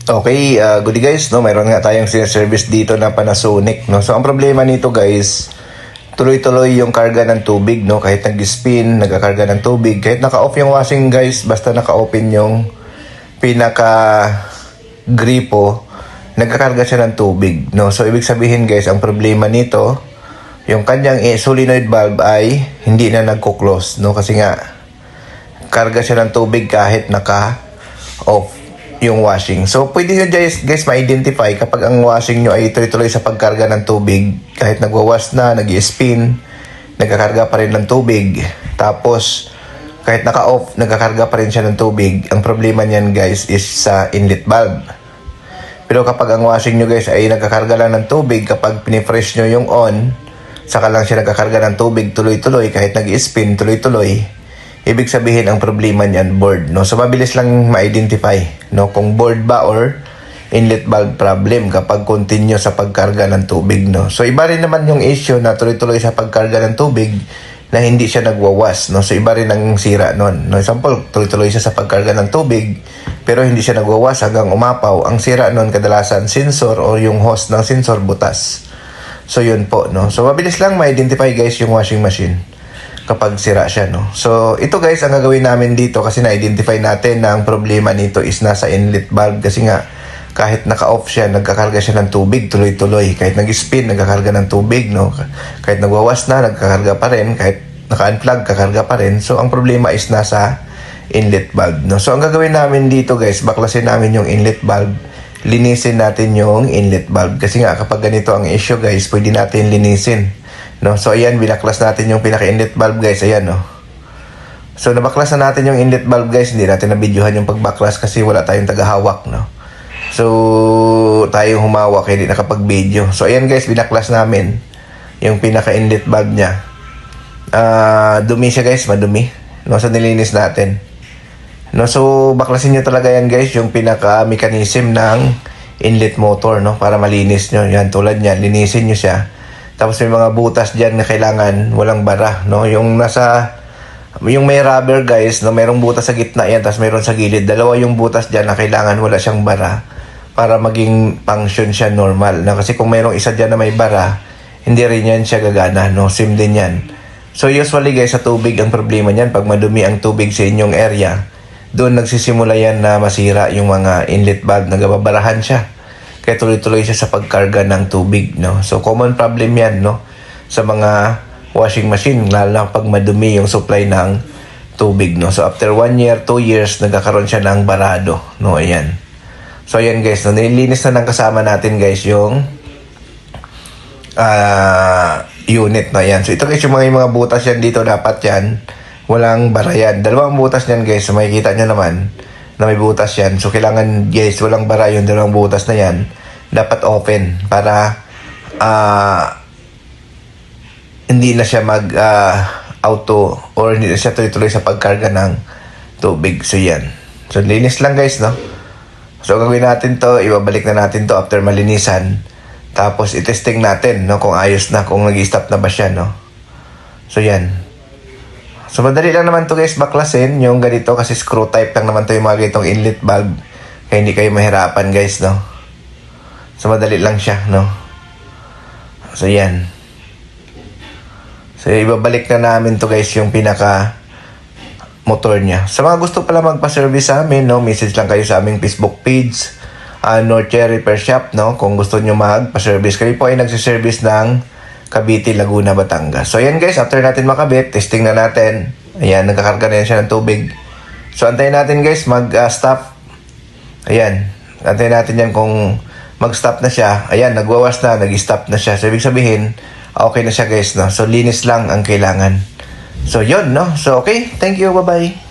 Okay, good day guys, no? Mayroon nga tayong service dito na Panasonic, no? So ang problema nito guys, tuloy-tuloy yung karga ng tubig, no? Kahit nag-spin, nagkakarga ng tubig, kahit naka-off yung washing guys, basta naka-open yung pinaka-gripo, nagkakarga siya ng tubig, no? So ibig sabihin guys, ang problema nito, yung kanyang solenoid valve ay hindi na nagko-close, no? Kasi nga karga siya ng tubig kahit naka-off yung washing. So, pwede nyo guys ma-identify kapag ang washing nyo ay tuloy-tuloy sa pagkarga ng tubig. Kahit nagwawash na, nag-spin, nagkakarga pa rin ng tubig. Tapos, kahit naka-off, nagkakarga pa rin siya ng tubig. Ang problema niyan guys is sa inlet valve. Pero kapag ang washing nyo guys ay nagkakarga lang ng tubig, kapag pinifresh nyo yung on, saka lang siya nagkakarga ng tubig tuloy-tuloy, kahit nag-spin tuloy-tuloy, ibig sabihin ang problema niyan board, no? So mabilis lang ma-identify, no, kung board ba or inlet valve problem kapag continue sa pagkarga ng tubig, no. So iba rin naman yung issue na tuloy-tuloy sa pagkarga ng tubig na hindi siya nagwawas, no. So iba rin ang sira noon, no. Example, tuloy-tuloy siya sa pagkarga ng tubig pero hindi siya nagwawas hanggang umapaw. Ang sira noon kadalasan sensor o yung hose ng sensor butas. So yun po, no. So mabilis lang ma-identify guys yung washing machine kapag sira siya, no. So ito guys ang gagawin namin dito kasi na-identify natin na ang problema nito is nasa inlet valve kasi nga kahit naka-off siya, nagkakarga siya ng tubig tuloy-tuloy. Kahit nag-spin, nagkakarga ng tubig, no. Kahit nagwawas na, nagkakarga pa rin. Kahit naka-unplug, kakarga pa rin. So ang problema is nasa inlet valve, no. So ang gagawin namin dito guys, baklasin namin yung inlet valve, linisin natin yung inlet valve kasi nga kapag ganito ang issue guys, pwede natin linisin, no. So ayan, binaklas natin yung pinaka-inlet valve guys, ayan, no. So nabaklas na natin yung inlet valve guys, hindi natin na-videohan yung pagbaklas kasi wala tayong tagahawak, no. So tayong humawak, hindi nakapag-video. So ayan guys, binaklas namin yung pinaka-inlet valve niya. Dumi siya guys, madumi, no. So nilinis natin, no. So baklasin nyo talaga yan guys, yung pinaka-mechanism ng inlet motor, no, para malinis nyo. Yan, tulad nyan, linisin nyo siya. Tapos may mga butas dyan na kailangan walang bara, no. Yung may rubber guys, no, mayroong butas sa gitna yan, tapos mayroon sa gilid. Dalawa yung butas dyan na kailangan wala siyang bara para maging function siya normal, no. Kasi kung mayroong isa dyan na may bara, hindi rin yan siya gagana, no. Same din yan. So usually guys, sa tubig ang problema niyan, pag madumi ang tubig sa inyong area, doon nagsisimula yan na masira yung mga inlet valve, nagababarahan siya. Kaya tuloy-tuloy siya sa pagkarga ng tubig, no. So common problem yan, no, sa mga washing machine, lalo na pag madumi yung supply ng tubig, no. So after 1 year, 2 years, nagkakaroon siya ng barado, no. Ayan. So ayan guys, no, nililinis na ng kasama natin guys yung unit na yan. So ito guys, yung mga butas yan dito, dapat yan walang bara yan. Dalawang butas yan guys, so makikita nyo naman na may butas yan. So kailangan guys, walang bara yung dalawang butas na yan, dapat open para hindi na siya mag auto or hindi na siya tuloy-tuloy sa pagkarga ng tubig. So yan, so linis lang guys, no. So gagawin natin to, ibabalik na natin to after malinisan, tapos itesting natin, no, kung ayos na, kung nag-stop na ba siya, no. So yan. So madali lang naman to guys baklasin yung ganito kasi screw type lang naman to yung mga ganitong inlet valve. Kaya hindi kayo mahirapan guys, no. So madali lang siya, no. So yan. So ibabalik na namin to guys yung pinaka motor niya. Sa mga gusto pala magpa-service sa amin, no, message lang kayo sa aming Facebook page, Norte Repair Shop, no. Kung gusto nyo magpa-service, kayo po ay nagsiservice ng Cavite, Laguna, Batangas. So ayan guys, after natin makabit, testing na natin. Ayan, nagkakarga na yan siya ng tubig. So antayin natin guys mag-stop. Ayan, antayin natin yan kung mag-stop na siya. Ayan, nagwawas na, nag-stop na siya. So ibig sabihin, okay na siya guys, no. So linis lang ang kailangan. So yun, no. So okay, thank you, bye-bye.